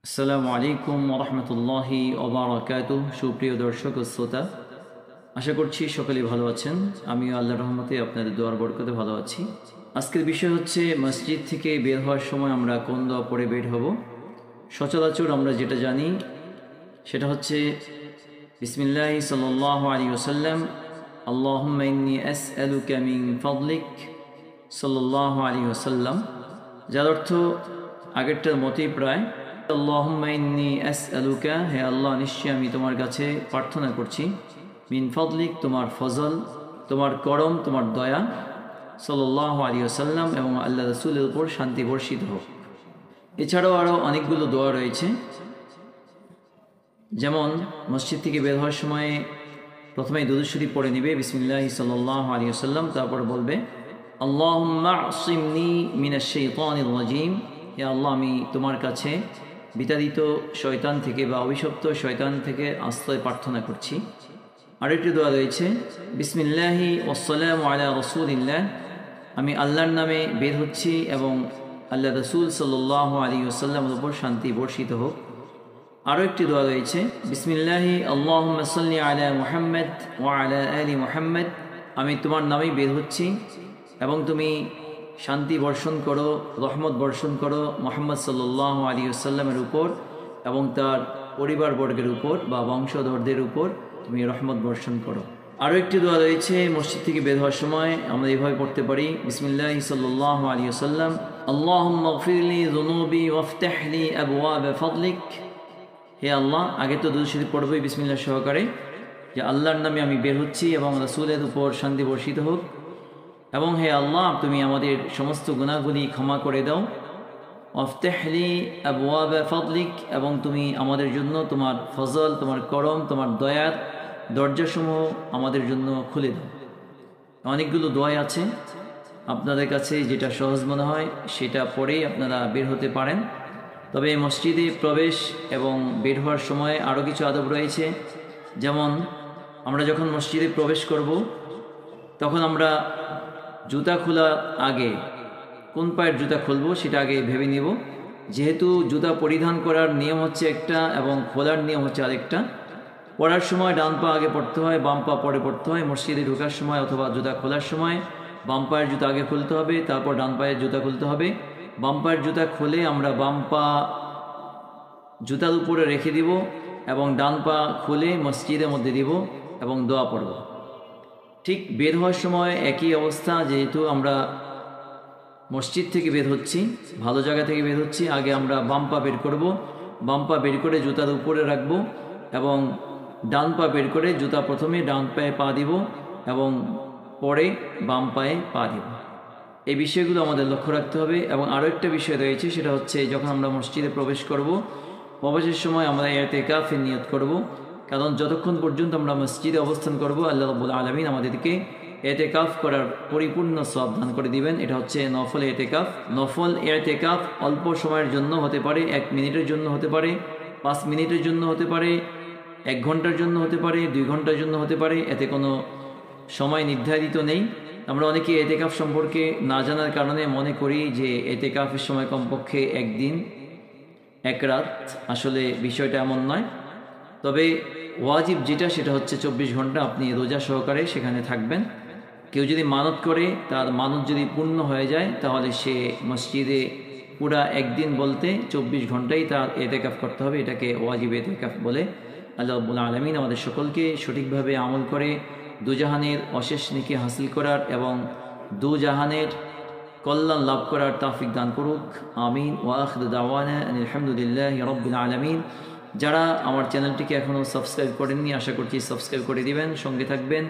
আসসালামু আলাইকুম ওয়া রাহমাতুল্লাহি ওয়া বারাকাতুহু। সুপ্রিয় দর্শক ও শ্রোতা, আশা করছি সকলে ভালো আছেন। আমিও আল্লাহর রহমতে আপনাদের দোয়ার বরকতে ভালো আছি। আজকের বিষয় হচ্ছে মসজিদ থেকে বের হওয়ার সময় আমরা কোন দোয়া পড়ে বের হব। সচরাচর আমরা যেটা জানি সেটা হচ্ছে বিসমিল্লাহি সাল্লাল্লাহু আলাইহি ওয়াসাল্লাম, আল্লাহুম্মা ইন্নী আসআলুকা মিন ফাদলিক সাল্লাল্লাহু আলাইহি ওয়াসাল্লাম, যার অর্থ আগেরটার মতোই প্রায়, আল্লাহুম্মা ইন্নী আসআলুকা, হে আল্লাহ নিশ্চয়ই আমি তোমার কাছে প্রার্থনা করছি, মিন ফাদলিক, তোমার ফজল, তোমার করম, তোমার দয়া, সাল্লাল্লাহু আলাইহি ওয়াসাল্লাম, এবং আল্লাহ রাসূলের উপর শান্তি বর্ষিত হোক। এছাড়াও আরও অনেকগুলো দোয়া রয়েছে, যেমন মসজিদ থেকে বের হওয়ার সময় প্রথমেই দুরূদ শরীফ পড়ে নেবে বিসমিল্লাহি সাল্লাল্লাহু আলাইহি ওয়াসাল্লাম, তারপর বলবে আল্লাহুম্মা আসিমনি মিনাশ শাইতানির রাজিম, হে আল্লাহ আমি তোমার কাছে বিতাড়িত শয়তান থেকে বা অভিশপ্ত শয়তান থেকে আশ্রয় প্রার্থনা করছি। আরেকটি দোয়া রয়েছে বিসমিল্লাহি ওয়াসসালামু আলা রাসূলিল্লাহ, আমি আল্লাহর নামে বের হচ্ছি এবং আল্লাহ রাসূল সাল্লাল্লাহু আলাইহি ওয়াসাল্লামের উপর শান্তি বর্ষিত হোক। আরও একটি দোয়া রয়েছে বিসমিল্লাহি আল্লাহুম্মা সাল্লি আলা মুহাম্মদ ওয়া আলা আলি মুহাম্মদ, আমি তোমার নামেই বের হচ্ছি এবং তুমি শান্তি বর্ষণ করো, রহমত বর্ষণ করো মুহাম্মদ সাল্লাল্লাহু আলাইহি ওয়াসাল্লামের উপর এবং তার পরিবারবর্গের উপর বা বংশধরদের উপর তুমি রহমত বর্ষণ করো। আরও একটি দোয়া রয়েছে মসজিদ থেকে বের হওয়ার সময় আমরা এইভাবে পড়তে পারি বিসমিল্লাহি সাল্লাল্লাহু আলাইহি ওয়াসাল্লাম, আল্লাহুম্মা গফিরলি যুনুবি ওয়াফতাহ লি আবওয়াব ফাদলিক, হে আল্লাহ, আগে তো দুরূদ শরীফ পড়বই বিসমিল্লাহ সহকারে, যে আল্লাহর নামে আমি বের হচ্ছি এবং রাসূলের উপর শান্তি বর্ষিত হোক, এবং হে আল্লাহ তুমি আমাদের সমস্ত গুনাহগুলি ক্ষমা করে দাও, ওয়াফতাহ লি আবওয়াব ফাদলিক, এবং তুমি আমাদের জন্য তোমার ফজল, তোমার করম, তোমার দয়ার দরজাসমূহ আমাদের জন্য খুলে দাও। অনেকগুলো দোয়া আছে, আপনাদের কাছে যেটা সহজ মনে হয় সেটা পড়েই আপনারা বের হতে পারেন। তবে মসজিদে প্রবেশ এবং বের হওয়ার সময় আরও কিছু আদব রয়েছে, যেমন আমরা যখন মসজিদে প্রবেশ করব তখন আমরা জুতা খোলার আগে কোন পায়ের জুতা খুলব সেটা আগে ভেবে নিব। যেহেতু জুতা পরিধান করার নিয়ম হচ্ছে একটা এবং খোলার নিয়ম হচ্ছে আরেকটা। পড়ার সময় ডান পা আগে পড়তে হয়, বাম পা পরে পড়তে হয়। মসজিদে ঢোকার সময় অথবা জুতা খোলার সময় বাম পায়ের জুতা আগে খুলতে হবে, তারপর ডান পায়ের জুতা খুলতে হবে। বাম পায়ের জুতা খুলে আমরা বাম পা জুতার উপরে রেখে দিব এবং ডান পা খুলে মসজিদের মধ্যে দিব এবং দোয়া পড়ব। ঠিক বের হওয়ার সময় একই অবস্থা, যেহেতু আমরা মসজিদ থেকে বের হচ্ছি, ভালো জায়গা থেকে বের হচ্ছি, আগে আমরা বাম পা বের করব, বাম পা বের করে জুতার উপরে রাখব এবং ডান পা বের করে জুতা প্রথমে ডান পায়ে পা দিব এবং পরে বাম পায়ে পা দিব। এই বিষয়গুলো আমাদের লক্ষ্য রাখতে হবে। এবং আরও একটা বিষয় রয়েছে, সেটা হচ্ছে যখন আমরা মসজিদে প্রবেশ করব, প্রবেশের সময় আমরা ইতিকাফের নিয়ত করব, কারণ যতক্ষণ পর্যন্ত আমরা মসজিদে অবস্থান করব আল্লাহ রাব্বুল আলামিন আমাদেরকে ইতিকাফ করার পরিপূর্ণ সওয়াব দান করে দিবেন। এটা হচ্ছে নফল ইতিকাফ। নফল ইতিকাফ অল্প সময়ের জন্য হতে পারে, 1 মিনিটের জন্য হতে পারে, 5 মিনিটের জন্য হতে পারে, 1 ঘন্টার জন্য হতে পারে, 2 ঘন্টার জন্য হতে পারে, এতে কোনো সময় নির্ধারিত নেই। আমরা অনেকে ইতিকাফ সম্পর্কে না জানার কারণে মনে করি যে ইতিকাফের সময় কমপক্ষে 1 দিন 1 রাত। আসলে বিষয়টা এমন নয়। তবে ওয়াজিব যেটা সেটা হচ্ছে 24 ঘন্টা আপনি রোজা সহকারে সেখানে থাকবেন। কেউ যদি মানত করে, তার মানত যদি পূর্ণ হয়ে যায়, তাহলে সে মসজিদে পুরা 1 দিন বলতে 24 ঘন্টাই তার ইতিকাফ করতে হবে। এটাকে ওয়াজিব ইতিকাফ বলে। আল্লাহ রাব্বুল আলামিন আমাদের সকলকে সঠিকভাবে আমল করে দুজাহানের অশেষ নেকি হাসিল করার এবং দুজাহানের কল্যাণ লাভ করার তৌফিক দান করুক। আমিন। ওয়া আখিরু দাওয়ানা আলহামদুলিল্লাহি রাব্বিল আলামিন। যারা আমার চ্যানেলটিকে এখনও সাবস্ক্রাইব করেননি, আশা করছি সাবস্ক্রাইব করে দিবেন, সঙ্গে থাকবেন।